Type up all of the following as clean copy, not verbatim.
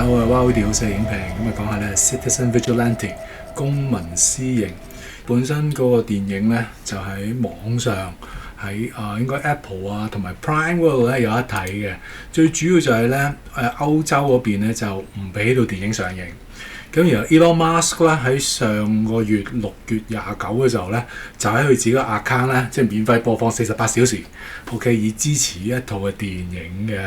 好，我係 Wildy 好寫影評，咁講下咧 Citizen Vigilante 公民私刑。本身嗰個電影咧就喺網上喺應該 Apple 啊同埋 Prime 嗰度咧有得睇嘅。最主要就係咧歐洲嗰邊咧就唔俾到電影上映。咁然後 Elon Musk 咧喺上個月6月29嘅時候咧，就喺佢自己個 account 咧，即係免費播放48小時 ，OK 以支持一套嘅電影嘅。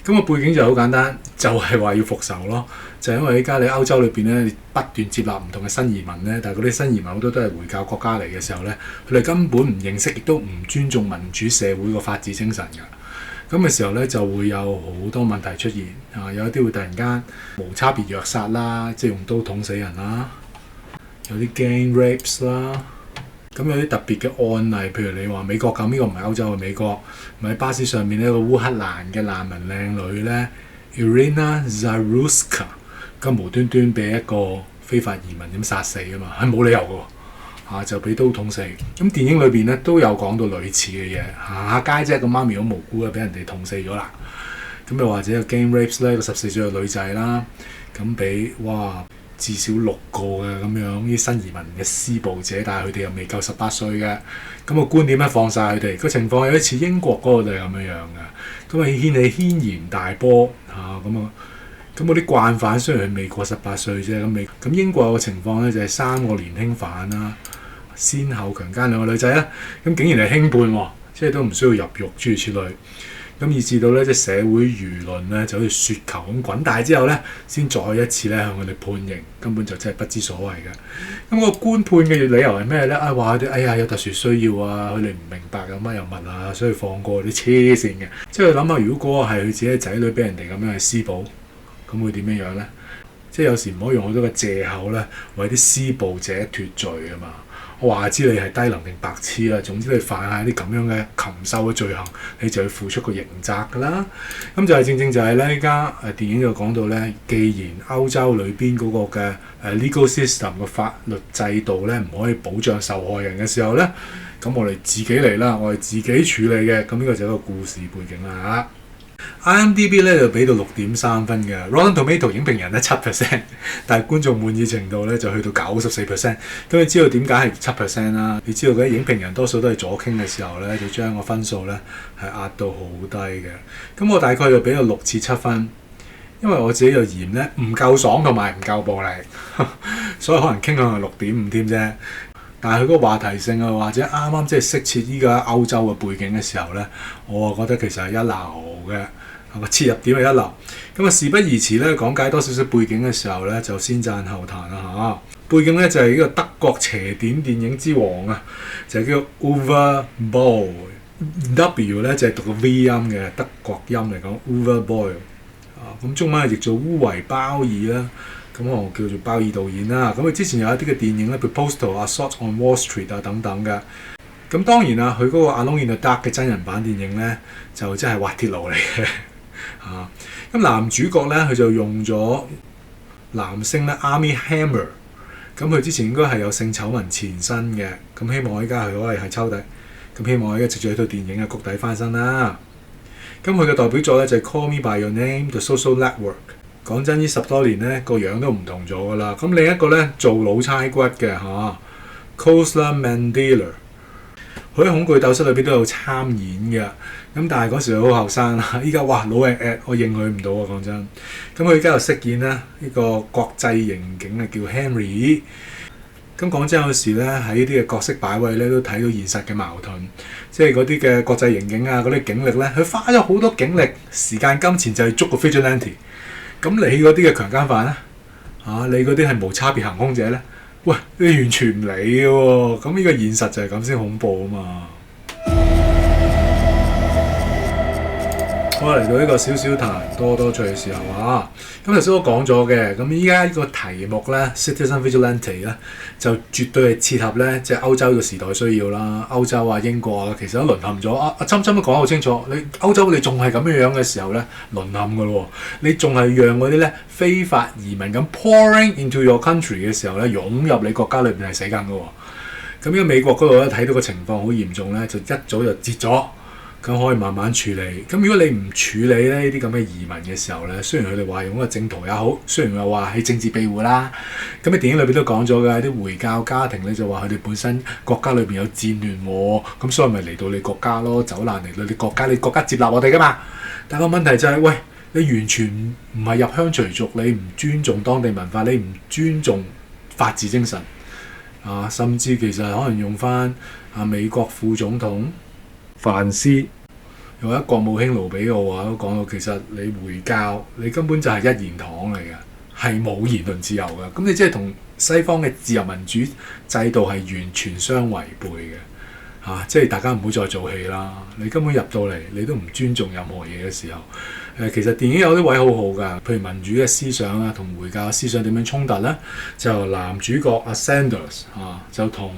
咁個背景就好簡單，就係話要復仇咯。就係因為依家你歐洲裏邊咧不斷接納唔同嘅新移民咧，但係嗰啲新移民好多都係回教國家嚟嘅時候咧，佢哋根本唔認識，亦都唔尊重民主社會個法治精神㗎。咁嘅時候咧，就會有好多問題出現有一啲會突然間無差別虐殺啦，即係用刀捅死人啦，有啲 gang rapes 啦，咁有啲特別嘅案例，譬如你話美國咁，呢個唔係歐洲嘅美國，咪喺巴士上面呢個烏克蘭嘅難民靚女咧 Irina Zaruska， 咁無端端俾一個非法移民咁殺死啊嘛，係冇理由嘅喎。就俾刀捅死。咁電影裏邊咧都有講到類似嘅嘢，行下街啫，個媽咪好無辜啊，俾人哋捅死咗啦。咁又或者有 gang rapes 咧，個14歲嘅女仔啦，咁俾至少6個嘅咁樣啲新移民嘅施暴者，但係佢哋又未夠18歲嘅。咁個觀點咧放晒佢哋，個情況有啲似英國嗰個就係咁樣嘅。咁掀起軒然大波咁嗰啲慣犯雖然佢未過18歲啫，咁英國嘅情況咧就係3個年輕犯啦，先後強姦2個女仔啦，咁竟然係輕判，即係都唔需要入獄諸如此類，咁以至到咧即係社會輿論咧就好似雪球咁滾大之後咧，先再一次咧向佢哋判刑，根本就真係不知所謂嘅。咁個官判嘅理由係咩咧？話佢哋有特殊需要啊，佢哋唔明白有乜有物啊，所以放過啲黐線嘅。即係諗下，如果嗰個係佢自己嘅仔女俾人哋咁樣去施暴，咁會點樣咧？即係有時唔可以用好多嘅藉口咧，為啲施暴者脫罪啊嘛！我話知你係低能定白痴啦，總之你犯下啲咁樣嘅禽獸嘅罪行，你就要付出個刑責㗎啦。咁就係正正就係咧，依家電影就講到咧，既然歐洲裏邊嗰個嘅legal system 嘅法律制度咧唔可以保障受害人嘅時候咧，咁我哋自己嚟啦，我哋自己處理嘅。咁呢個就係一個故事背景啦。IMDB 咧就俾到6.3分嘅 Rotten Tomato 影評人咧7%，但係觀眾滿意程度咧就去到94%。咁你知道點解係7%啦？你知道嗰啲影評人多數都係左傾嘅時候咧，就將個分數咧係壓到好低嘅。咁我大概就俾到6至7分，因為我自己就嫌咧唔夠爽同埋唔夠暴力，所以可能傾向係6.5添啫。但係佢嗰個話題性啊，或者啱啱即係適切依家歐洲嘅背景嘅時候咧，我覺得其實係一流嘅，個切入點係一流。咁事不宜遲咧，講解多少少背景嘅時候咧，就先讚後彈啦嚇。背景咧就係呢個德國邪典電影之王啊，就係叫 Uwe Boll。W 咧就係讀個 V 音嘅德國音嚟講 Uwe Boll。咁中文係譯做烏維鮑爾啦。咁我叫做鮑爾導演啦，咁佢之前有一啲嘅電影咧，譬如 Postal 啊、Assault on Wall Street 啊等等嘅。咁當然啦，佢嗰個 Alone in the Dark 嘅真人版電影咧，就真係滑鐵盧嚟嘅咁男主角咧，佢就用咗男星咧 Armie Hammer。咁佢之前應該係有性醜聞前身嘅，咁希望依家佢可以係抽底，咁希望依家藉住呢套電影嘅谷底翻身啦。咁佢嘅代表作咧就係 Call Me By Your Name、The Social Network。講真，呢10多年咧個樣都唔同咗㗎啦。咁另一個咧做老差骨嘅Kostler Mandler， 佢喺恐懼鬥室裏邊都有參演嘅。咁但係嗰時佢好後生啦，依家老誒我認佢唔到啊！講真，咁佢而家又飾演咧呢個國際刑警啊，叫 Henry。咁講真，有時咧喺呢啲嘅角色擺位咧都睇到現實嘅矛盾，即係嗰啲嘅國際刑警啊，嗰啲警力咧，佢花咗好多警力、時間、金錢就係捉個 vigilante。咁你嗰啲嘅強姦犯咧，你嗰啲係無差別行兇者咧，喂，你完全唔理嘅喎，咁呢個現實就係咁先恐怖啊嘛！好，嚟到呢個小小談多多趣嘅時候咁頭先我講咗嘅，咁依家呢個題目咧 Citizen Vigilante 咧，就絕對係切合咧，即係歐洲嘅時代需要啦。歐洲啊、英國啊，其實都淪陷咗。阿琛都講得好清楚，你歐洲你仲係咁樣嘅時候咧，淪陷嘅咯。你仲係讓嗰啲咧非法移民咁 pouring into your country 嘅時候咧，湧入你國家裏邊係死緊嘅喎。咁因為美國嗰度咧睇到個情況好嚴重咧，就一早就截咗。咁可以慢慢處理。咁如果你唔處理咧呢啲咁嘅移民嘅時候咧，雖然佢哋話用個正途也好，雖然又話係政治庇護啦，咁喺電影裏邊都講咗嘅，啲回教家庭咧就話佢哋本身國家裏邊有戰亂喎，咁所以咪嚟到你國家咯，走難嚟到你國家，你國家接納我哋噶嘛。但個問題就係，喂，你完全唔係入鄉隨俗，你唔尊重當地文化，你唔尊重法治精神啊，甚至其實可能用翻美國副總統范斯，又或者國務卿盧比奧話都講到，其實你回教你根本就係一言堂嚟嘅，係冇言論自由嘅。咁你即係同西方嘅自由民主制度係完全相違背嘅。即係大家唔好再做戲啦！你根本入到嚟，你都唔尊重任何嘢嘅時候，其實電影有啲位好好㗎，譬如民主嘅思想啊，同回教嘅思想點樣衝突呢？就男主角阿 Sanders 就同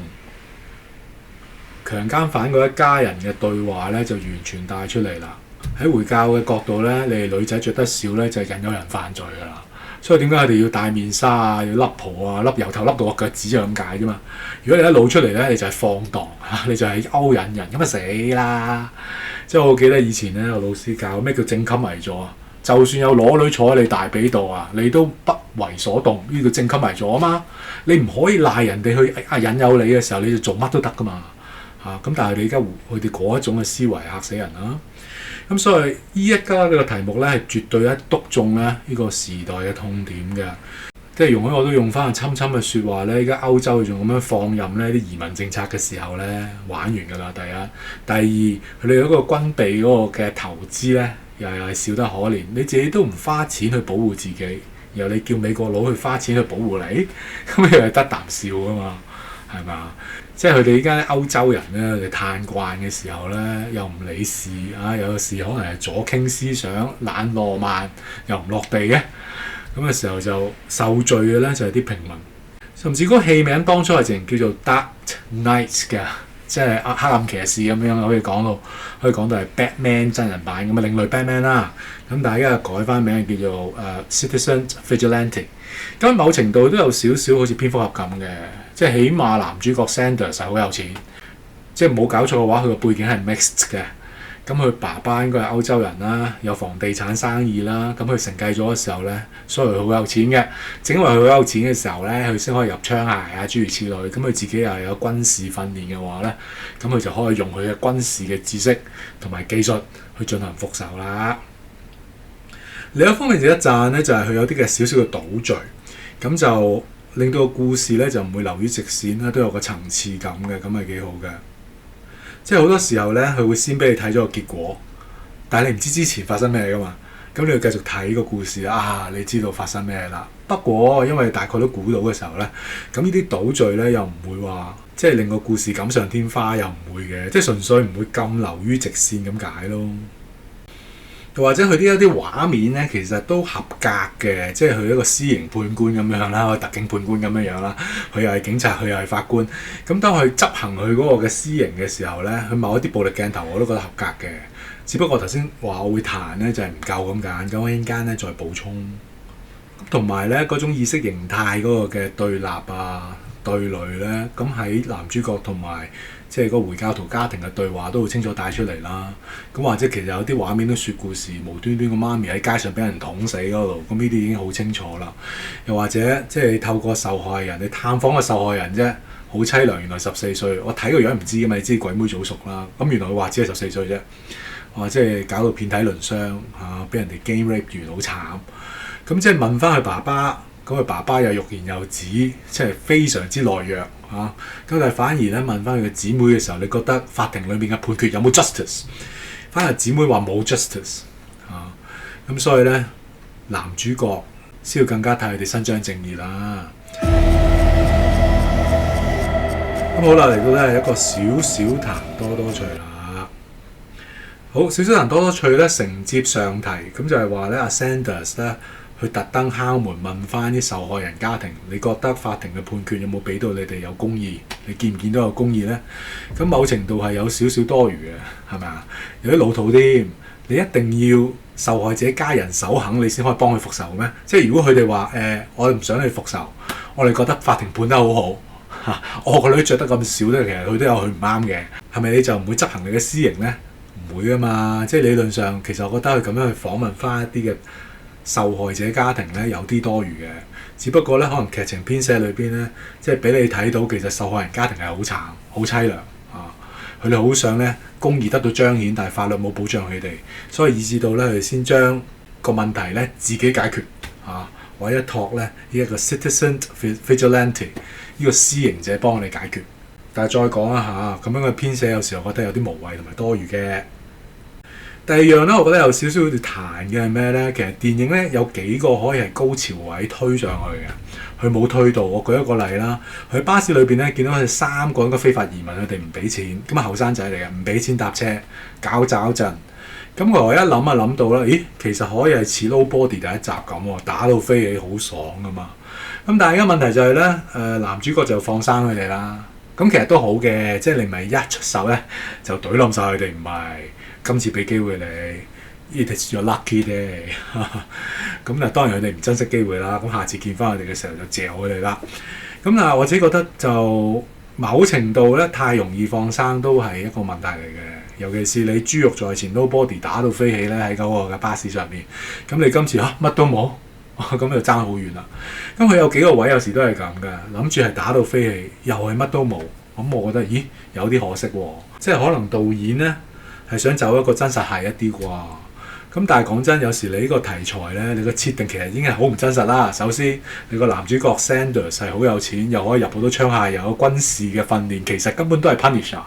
強姦犯嗰一家人嘅對話咧，就完全帶出嚟啦。喺回教嘅角度咧，你哋女仔着得少咧，就係引誘人犯罪㗎啦。所以點解佢哋要戴面紗啊，要笠袍啊，由頭笠到個腳趾就咁解啫嘛。如果你一露出嚟咧，你就係放蕩你就係勾引人，咁啊死啦！即係我記得以前咧，有老師教咩叫正襟危坐啊？就算有裸女坐喺你大髀度啊，你都不為所動，呢叫正襟危坐啊嘛。你唔可以賴人哋去引誘你嘅時候，你就做乜都得噶嘛。咁但係你而家佢哋嗰一種嘅思維嚇死人啦。咁所以呢一家嘅題目咧係絕對一篤中咧呢個時代嘅痛點嘅。即係容許我都用翻個侵侵嘅説話咧，而家歐洲仲咁樣放任咧啲移民政策嘅時候咧，玩完㗎啦。第一，第二，佢哋嗰個軍備嗰個嘅投資咧，又係少得可憐。你自己都唔花錢去保護自己，然後你叫美國佬去花錢去保護你，咁又係得啖笑㗎嘛，係嘛？即係佢哋依家歐洲人咧，佢哋嘆慣嘅時候咧，又唔理事有時可能係左傾思想、懶浪漫，又唔落地嘅。咁嘅時候就受罪嘅咧，就係啲平民，甚至嗰個戲名當初係直叫做 Dark Knight 嘅，即係黑暗騎士咁樣，可以講到係 Batman 真人版咁啊，另類 Batman 啦。咁大家改翻名叫做Citizen Vigilante。咁某程度都有少少好似蝙蝠俠咁嘅，即係起碼男主角 Sanders 係好有錢，即係冇搞錯嘅話，佢個背景係 mixed 嘅。咁佢爸爸應該係歐洲人啦，有房地產生意啦。咁佢承繼咗嘅時候咧，所以佢好有錢嘅。正因為佢好有錢嘅時候咧，佢先可以入槍械啊，諸如此類。咁佢自己又有軍事訓練嘅話咧，咁佢就可以用佢嘅軍事嘅知識同埋技術去進行復仇啦。另一方面值得讚咧，就係佢有啲嘅少少嘅倒敘，咁就令到個故事咧就唔會流於直線啦，都有個層次感嘅，咁係幾好嘅。即係好多時候咧，佢會先俾你睇咗個結果，但係你唔知之前發生咩噶嘛，咁你要繼續睇個故事你知道發生咩啦。不過因為大概都估到嘅時候咧，咁呢啲倒敘咧又唔會話即係令個故事錦上添花，又唔會嘅，即係純粹唔會咁流於直線咁解咯。又或者佢啲一啲畫面咧，其實都合格嘅，即係佢一個私刑判官咁樣啦，特警判官咁樣啦，佢又係警察，佢又係法官。咁當佢執行佢嗰個嘅私刑嘅時候咧，佢某一啲暴力鏡頭我都覺得合格嘅。只不過頭先話我會彈咧，就係唔夠咁揀，咁我陣間咧再補充。同埋咧嗰種意識形態嗰個嘅對立對壘咧，咁喺男主角同埋即係個回教徒家庭嘅對話都好清楚帶出嚟啦。咁或者其實有啲畫面都説故事，無端端個媽咪喺街上俾人捅死嗰度，咁呢啲已經好清楚啦。又或者即係透過受害人，你探訪個受害人啫，好凄涼。原來14歲，我睇個樣唔知㗎嘛，你知鬼妹早熟啦。咁原來佢話只係14歲啫，即係搞到遍體鱗傷俾人哋 game rape 完，好慘。咁即係問翻佢爸爸。咁佢爸爸又欲言又止，即係非常之懦弱咁但係反而咧問翻佢嘅姊妹嘅時候，你覺得法庭裏面嘅判決有冇 justice？ 反而姊妹話冇 justice 咁所以咧男主角先要更加替佢哋伸張正義啦。咁好啦，嚟到咧一個少少談多趣啦。好，少少談多趣咧，承接上題，咁就係話咧阿 Sanders 咧。去特登敲門問翻啲受害人家庭，你覺得法庭嘅判決有冇俾到你哋有公義？你見唔見到有公義呢？咁某程度係有少少多餘嘅，係咪啊？有啲老土添，你一定要受害者家人首肯，你先可以幫佢復仇咩？即係如果佢哋話我哋唔想你復仇，我哋覺得法庭判得好好我個女着得咁少咧，其實佢都有佢唔啱嘅，係咪你就唔會執行你嘅私刑呢？唔會啊嘛，即係理論上其實我覺得佢咁樣去訪問翻一啲嘅受害者家庭咧，有啲多餘嘅。只不過咧，可能劇情編寫裏邊咧，即係俾你睇到其實受害人家庭係好慘、好凄涼啊！佢哋好想咧公義得到彰顯，但係法律冇保障佢哋，所以以至到咧佢哋先將個問題咧自己解決啊，或者託咧呢一個 citizen vigilante 呢個私刑者幫我哋解決。但係再講一下咁樣嘅編寫，有時候我覺得有啲無謂同埋多餘嘅。第二樣咧，我覺得有少少要彈嘅係咩咧？其實電影咧有幾個可以係高潮位推上去嘅，佢冇推到。我舉一個例啦，佢巴士裏邊咧見到佢哋3個應該非法移民，佢哋唔俾錢，咁啊後生仔嚟嘅，唔俾錢搭車，搞搞震。咁我一諗到啦，咦，其實可以係似 Nobody 第一集咁喎，打到飛起好爽噶嘛。咁但係而家問題就係咧，男主角就放生佢哋啦。咁其實都好嘅，即係你唔係一出手咧就懟冧晒佢哋，唔係。今次俾機會你 ，it is your lucky day 咁啊，當然佢哋唔珍惜機會啦。咁下次見翻佢哋嘅時候就嚼佢哋啦。咁嗱，我自己覺得就某程度咧太容易放生都係一個問題嚟嘅。尤其是你豬肉在前 ，nobody 打到飛起咧喺嗰個嘅巴士上面。咁你今次乜都冇，咁就爭好遠啦。咁佢有幾個位有時都係咁嘅，諗住係打到飛起，又係乜都冇。咁我覺得咦有啲可惜喎，即係可能導演咧。係想走一個真實係一啲啩，咁但係講真，有時你呢個題材咧，你個設定其實已經係好唔真實啦。首先，你個男主角 Sanders 係好有錢，又可以入好多槍械，又有軍事嘅訓練，其實根本都係 Punisher，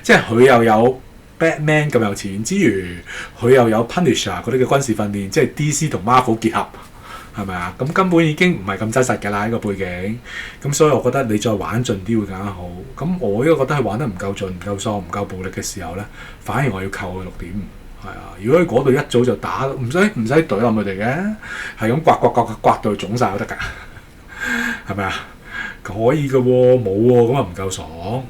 即係佢又有 Batman 咁有錢之餘，佢又有 Punisher 嗰啲嘅軍事訓練，即係 DC 同 Marvel 結合。係咪啊？咁根本已經唔係咁真實㗎啦，呢個背景。咁所以我覺得你再玩盡啲會更加好。咁我呢個覺得佢玩得唔夠盡、唔夠喪、唔夠暴力嘅時候咧，反而我要扣佢6點。係啊，如果喺嗰度一早就打，唔使懟冧佢哋嘅，係咁刮到佢腫晒都得㗎。係咪啊？可以嘅喎，冇喎，咁啊唔夠爽。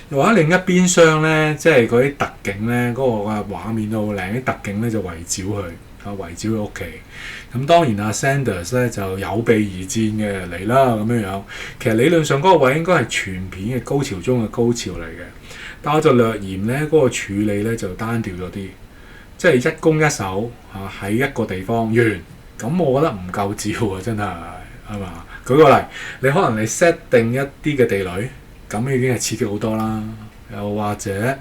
又或者另一邊廂咧，即係嗰啲特警咧，嗰個嘅畫面都好靚，啲特警咧就圍剿佢。圍剿佢屋企，咁當然阿 Sanders 咧就有備而戰嘅嚟啦咁樣樣。其實理論上嗰個位應該係全片嘅高潮中嘅高潮嚟嘅，但我就略嫌咧嗰個處理咧就單調咗啲，即係一攻一守喺一個地方完，咁我覺得唔夠照啊，真係係嘛？舉個例，你可能你 set 定一啲嘅地雷，咁已經係刺激好多啦，又或者。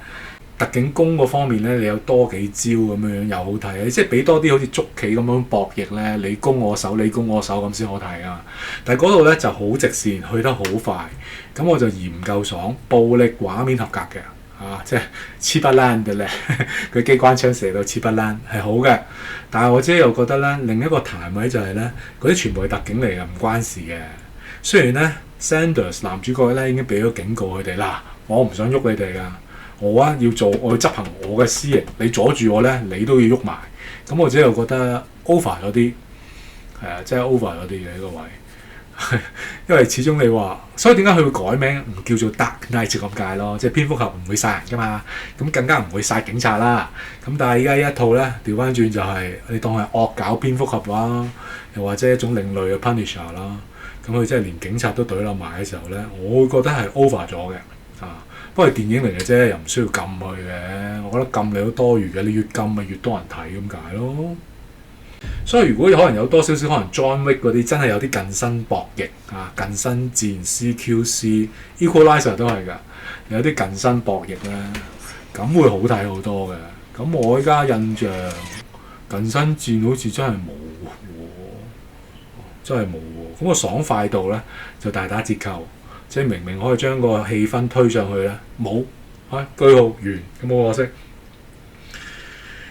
特警攻嗰方面咧，你有多幾招咁樣又好睇，即係俾多啲好似捉棋咁樣博弈咧，你攻我守，你攻我守咁先好睇啊！但係嗰度咧就好直線，去得好快，咁我就嫌唔夠爽，暴力畫面合格嘅即係黐不爛嘅咧，佢機關槍射到黐不爛係好嘅，但係我自己又覺得咧，另一個彈位就係咧，嗰啲全部係特警嚟嘅，唔關事嘅。雖然咧 Sanders 男主角咧已經俾咗警告佢哋啦，我唔想喐你哋㗎。我要執行我嘅私刑，你阻住我咧，你都要喐埋。咁我自己又覺得 over 咗啲，係啊，真係 over 咗啲嘅呢個位。因為始終你話，所以點解佢會改名唔叫做 Dark Knight 咁解咯？即係蝙蝠俠唔會殺人噶嘛，咁更加唔會殺警察啦。咁但係而家一套咧調翻轉就係你當係惡搞蝙蝠俠啦，又或者一種另類嘅 Punisher 啦。咁佢真係連警察都懟冧埋嘅時候咧，我會覺得係 over 咗嘅啊。不過係電影嚟嘅啫，又唔需要禁佢嘅。我覺得禁你都多餘嘅，你越禁咪越多人睇咁解咯。所以如果可能有多少少可能 John Wick 嗰啲真係有啲近身博弈近身戰 CQC、Equalizer 都係㗎，有啲近身博弈咧，咁會好睇好多嘅。咁我依家印象近身戰好似真係冇喎，真係冇喎。咁個爽快度咧就大打折扣。即係明明可以將個氣氛推上去咧，冇句號完，咁好可惜。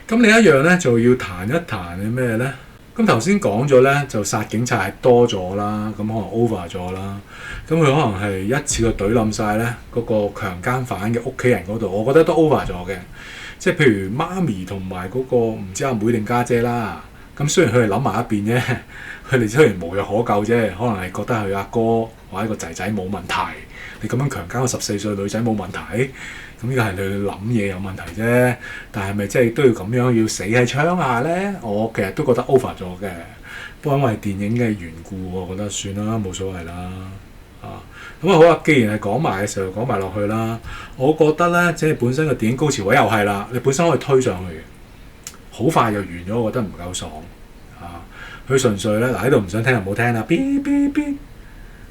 咁另一樣咧就要彈一彈嘅咩咧？咁頭先講咗咧，就殺警察係多咗啦，咁可能 over 咗啦。咁佢可能係一次過懟冧晒咧嗰個強姦犯嘅屋企人嗰度，我覺得都 over 咗嘅。即係譬如媽咪同埋嗰個唔知阿妹定家姐啦。咁雖然佢哋諗埋一邊啫，佢哋雖然無藥可救啫，可能係覺得佢阿哥或者個仔仔冇問題，你咁樣強姦個14歲女仔冇問題，咁呢個係你諗嘢有問題啫。但係咪即係都要咁樣要死喺槍下咧？我其實都覺得 over 咗嘅。不過因為電影嘅緣故，我覺得算啦，冇所謂啦。咁咁啊好啊，既然係講埋嘅時候講埋落去啦，我覺得咧即係本身個電影高潮位又係啦，你本身可以推上去嘅，好快就完咗，我覺得唔夠爽啊！佢純粹咧嗱喺度唔想聽就唔好聽啦，嗶嗶嗶，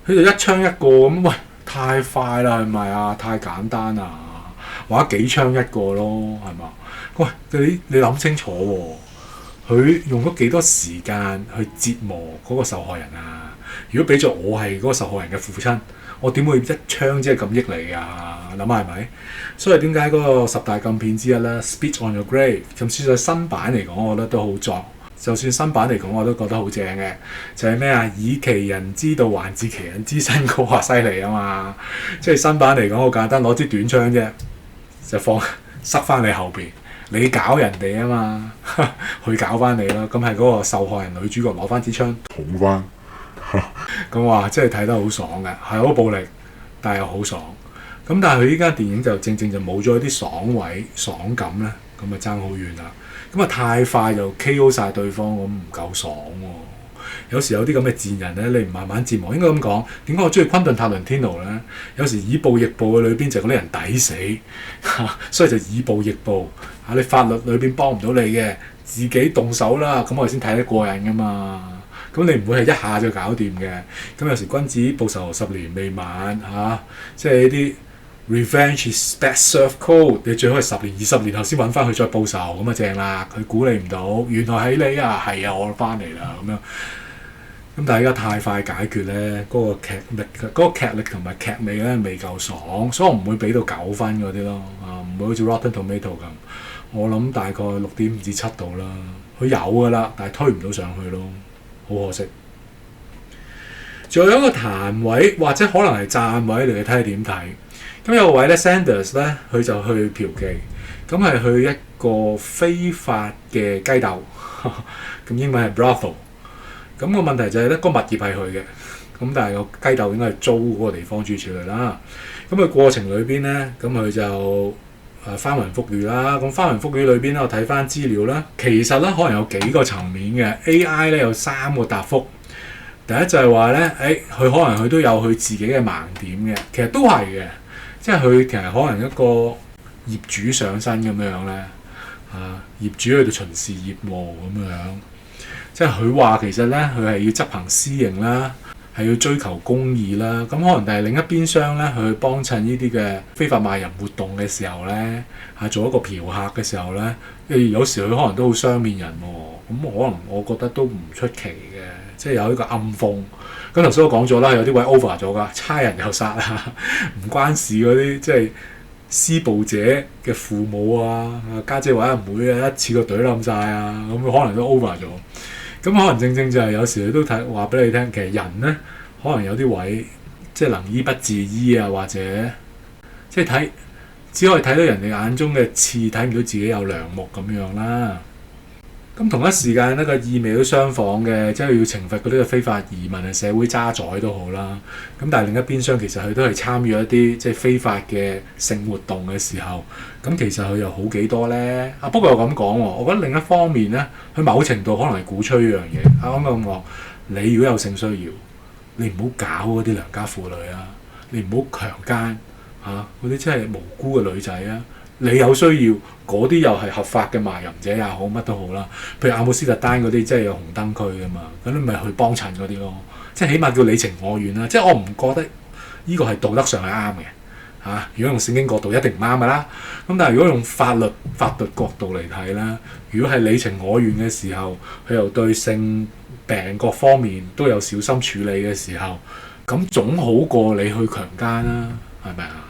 佢就一槍一個咁，喂太快啦係咪啊？太簡單啊，或者幾槍一個咯係嘛？喂你諗清楚喎，佢用咗幾多時間去折磨嗰個受害人啊？如果俾咗我係嗰個受害人嘅父親，我點會一槍即係咁益你啊？諗下係咪？所以點解嗰個10大禁片之一咧 ，Spit on Your Grave， 甚至在新版嚟講，我覺得都好作。就算新版嚟講，我都覺得好正嘅。就係咩啊？以其人之道還治其人之身，嗰下犀利啊嘛！即係新版嚟講好簡單，攞支短槍啫，就塞翻你後邊，你搞人哋啊嘛，去搞翻你咯。咁係嗰個受害人女主角攞翻支槍捅翻。咁話即係睇得好爽嘅，係好暴力，但係又好爽。咁但係佢依家電影就正正就冇咗啲爽位、爽感咧，咁啊爭好遠啦。咁啊太快就 KO 晒對方，咁唔夠爽喎。有時有啲咁嘅賤人咧，你唔慢慢折磨，應該咁講。點解我中意昆頓塔倫天奴咧？有時以暴易暴嘅裏邊就嗰啲人抵死，所以就以暴易暴。你法律裏邊幫唔到你嘅，自己動手啦，咁我哋先睇得過癮噶嘛。咁你唔會係一下就搞掂嘅。咁有時君子報仇10年未晚即係呢啲 revenge is best served cold。你最好係10年20年後先揾翻佢再報仇，咁啊正啦。佢估你唔到，原來係你啊，係啊，我翻嚟啦咁樣。咁但係而家太快解決咧，嗰個劇力同埋劇味咧未夠爽，所以我唔會俾到9分嗰啲咯。唔會好似 Rotten Tomato 咁。我諗大概6.5至7度啦。佢有㗎啦，但係推唔到上去咯。好可惜，仲有一個彈位或者可能係讚位，你睇下點睇。咁有個位咧 ，Sanders 咧佢就去嫖妓，咁係去一個非法嘅雞竇，咁英文係 brothel。咁個問題就係咧，個物業係佢嘅，咁但係個雞竇應該係租嗰個地方住處理啦。咁佢過程裏邊咧，咁佢就翻雲覆雨啦，咁翻雲覆雨裏邊咧，我睇翻資料啦，其實咧可能有幾個層面嘅 AI 咧有3個答覆。第一就係話咧，佢可能佢都有佢自己嘅盲點嘅，其實都係嘅，即係佢其實可能一個業主上身咁樣咧，業主去到巡視業務咁樣，即係佢話其實咧佢係要執行私刑啦。係要追求公義啦，咁可能但係另一邊廂咧，佢去幫襯呢啲嘅非法賣淫活動嘅時候咧，做一個嫖客嘅時候咧，有時佢可能都好雙面人喎，咁可能我覺得都唔出奇嘅，即係有一個暗諷。咁頭先我講咗啦，有啲位 over 咗㗎，差人又殺啊，唔關事嗰啲，即係施暴者嘅父母啊、家姐或者妹啊，一次過懟冧晒啊，咁可能都 over 咗。咁可能正正就係有時佢都睇話俾你聽，其實人咧可能有啲位即係能醫不自醫啊，或者即係只可以睇到人哋眼中嘅刺，睇唔到自己有梁木咁樣啦。咁同一時間咧個意味都相仿嘅，即係要懲罰嗰啲嘅非法移民啊、社會渣滓都好啦。咁但係另一邊廂其實佢都係參與一啲即係非法嘅性活動嘅時候，咁其實佢又好幾多咧。不過又咁講喎，我覺得另一方面咧，佢某程度可能係鼓吹一樣嘢。啱啱咁講，你如果有性需要，你唔好搞嗰啲良家婦女啊，你唔好強姦嗰啲真係無辜嘅女仔啊。你有需要嗰啲又係合法嘅賣淫者也好，乜都好啦。譬如阿姆斯特丹嗰啲，即係有紅燈區噶嘛，咁你咪去幫襯嗰啲咯。即係起碼叫你情我願啦。即係我唔覺得呢個係道德上係啱嘅。如果用聖經角度一定唔啱噶啦。咁但係如果用法律角度嚟睇啦，如果係你情我願嘅時候，佢又對性病各方面都有小心處理嘅時候，咁總好過你去強姦啦，係咪啊？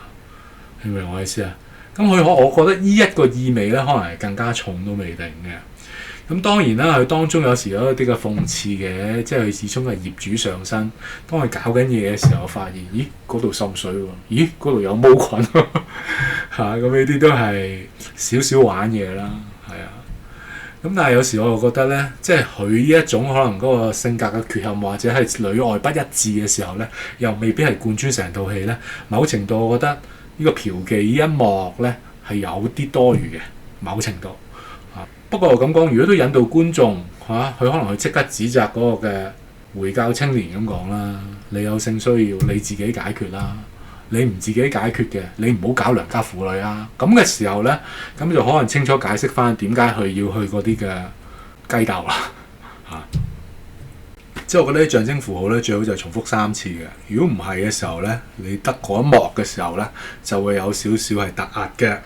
明唔明我意思啊？咁我覺得呢一個意味咧，可能係更加重都未定嘅。咁當然啦，佢當中有時有一啲嘅諷刺嘅，即係佢始終係業主上身。當佢搞緊嘢嘅時候，發現咦嗰度滲水喎，咦嗰度有毛菌喎，咁呢啲都係少少玩嘢啦，係啊。咁但係有時我又覺得咧，即係佢呢一種可能嗰個性格嘅缺陷，或者係裏外不一致嘅時候咧，又未必係貫穿成套戲咧。某程度我覺得呢個嫖妓呢一幕咧係有啲多餘嘅，某程度不過咁講，如果都引導觀眾佢可能去即刻指責嗰個嘅回教青年咁講啦，你有性需要你自己解決啦，你唔自己解決嘅，你唔好搞良家婦女啊！咁嘅時候呢，咁就可能清楚解釋翻點解佢要去嗰啲嘅雞竇啦嚇。即係我覺得啲象徵符號呢，最好就係重複3次嘅。如果唔係嘅時候呢，你得嗰一幕嘅時候呢，就會有少少係突兀嘅，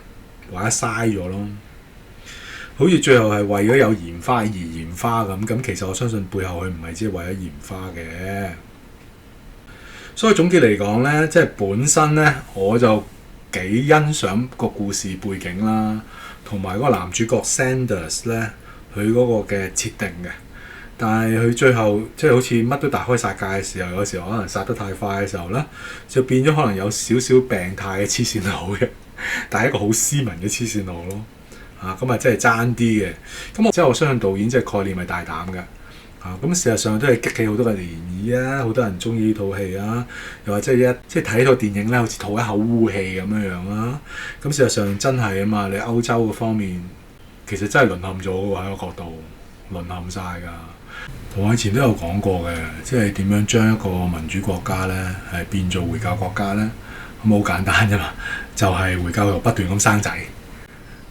或者嘥咗咯。好似最後係為咗有鹽花而鹽花咁，其實我相信背後佢唔係只係為咗鹽花嘅。所以總結嚟講呢，即係本身呢，我就幾欣賞個故事背景啦，同埋嗰個男主角 Sanders 呢，佢嗰個嘅設定嘅。但係佢最後即係好似乜都大開殺戒嘅時候，有時候可能殺得太快嘅時候呢，就變咗可能有少少病態嘅黐線佬嘅，但係一個好斯文嘅黐線佬咯。咁啊真係爭啲嘅。咁我相信導演即係概念係大膽嘅。咁事實上都係激起好多嘅漣漪啊！好多人中意呢套戲啊，又或者即係睇套電影咧，好似吐一口污氣咁樣樣啦。咁事實上真係啊嘛，你歐洲嘅方面其實真係淪陷咗喎，喺個角度淪陷晒㗎。我以前都有講過嘅，即係點樣將一個民主國家咧係變做回教國家咧，咁好簡單啫嘛，就係回教又不斷咁生仔。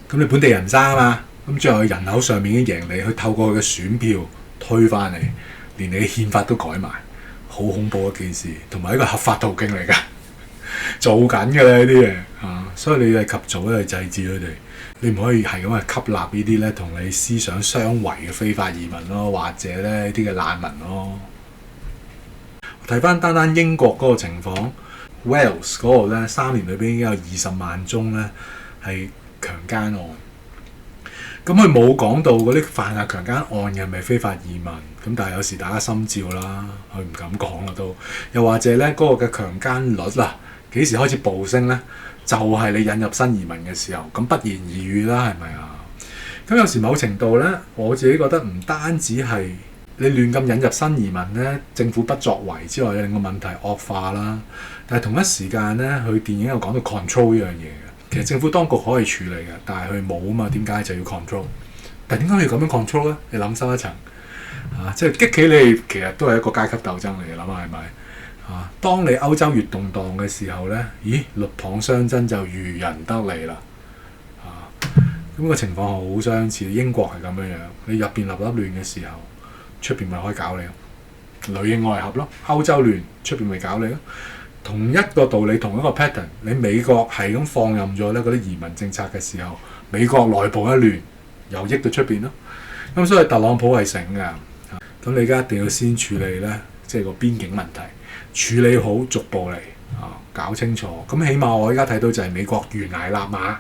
咁你本地人唔生啊嘛，咁最後人口上面已經贏你，去透過佢嘅選票推翻你，連你嘅憲法都改埋，好恐怖一件事，同埋一個合法途徑嚟㗎，做緊㗎啦呢啲嘢嚇，所以你係及早去制止佢哋，你唔可以係咁去吸納呢啲咧同你思想相違嘅非法移民咯，或者咧呢啲嘅難民咯。睇翻單單英國嗰個情況 ，Wales 嗰度咧3年裏邊已經有20萬宗咧係強姦案。咁佢冇講到嗰啲犯下強姦案嘅係咪非法移民，咁但係有時大家心照啦，佢唔敢講啦都。又或者咧嗰個嘅強姦率啊，幾時開始暴升咧？就係你引入新移民嘅時候，咁不言而喻啦，係咪啊？咁有時某程度咧，我自己覺得唔單止係你亂咁引入新移民咧，政府不作為之外，令個問題惡化啦。但係同一時間咧，佢電影又講到 control 呢樣嘢嘅。其實政府當局可以處理嘅，但係佢冇啊嘛，點解就要 control？ 但係點解要咁樣 control 咧？你諗深一層即係激起你其實都係一個階級鬥爭嚟嘅，諗下係咪？當你歐洲越動盪嘅時候咧，咦，鷸蚌相爭就漁人得利啦。咁個情況好相似，英國係咁樣樣，你入邊立亂嘅時候，出邊咪可以搞你咯，裏應外合咯，歐洲亂，出邊咪搞你咯。同一個道理，同一個 pattern， 你美國係咁放任咗咧嗰啲移民政策嘅時候，美國內部一亂，又益到出邊咯。咁所以特朗普係醒㗎。咁你而家一定要先處理咧，即係個邊境問題，處理好逐步嚟搞清楚。咁起碼我而家睇到就係美國懸崖勒馬，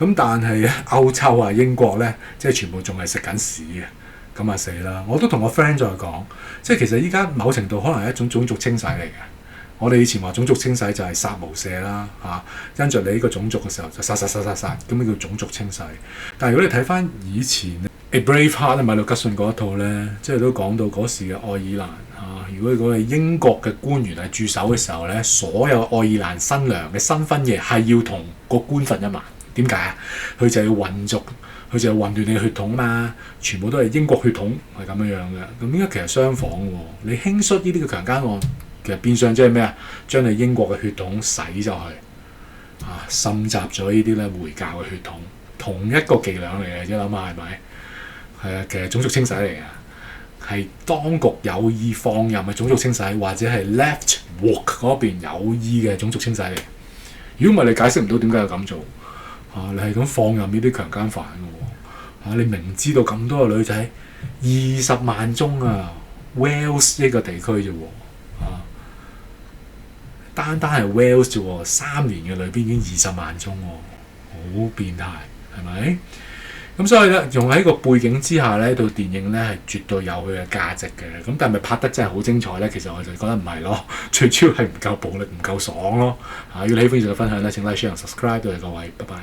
咁但係歐洲啊、英國咧，即係全部仲係食緊屎嘅，咁啊死啦！我都同我 friend 再講，即係其實依家某程度可能係一種種族清洗嚟嘅。我哋以前話種族清洗就係殺無赦啦，跟住你呢個種族嘅時候就殺，咁呢叫種族清洗。但係如果你睇翻以前《A Brave Heart》米路吉遜嗰一套咧，即係都講到嗰時嘅愛爾蘭如果嗰個英國嘅官員係駐守嘅時候咧，所有愛爾蘭新娘嘅新婚夜係要同個官瞓一晚。點解啊？佢就要混族，佢就要混亂你嘅血統嘛，全部都係英國血統係咁樣樣嘅。咁應該其實相仿喎，你輕率呢啲嘅強姦案。其實變相即係咩啊？將你英國嘅血統洗咗去，滲雜咗呢啲咧回教嘅血統，同一個伎倆嚟嘅啫，諗下係咪？係啊，其實種族清洗嚟嘅，係當局有意放任嘅種族清洗，或者係 left woke 嗰邊有意嘅種族清洗嚟。如果唔係，你解釋唔到點解要咁做。你係咁放任呢啲強姦犯嘅喎。你明知道咁多個女仔20萬宗啊 ，Wales 呢個地區啫喎。單係 Wales 啫喎，3年嘅裏邊已經20萬宗喎，好變態，係咪？咁所以咧，用喺個背景之下咧，套電影咧係絕對有佢嘅價值嘅。咁但係咪拍得真係好精彩咧？其實我就覺得唔係咯，最主要係唔夠暴力，唔夠爽咯。如果你喜歡呢個分享咧，請 like、share 同 subscribe 到嚟各位，拜拜。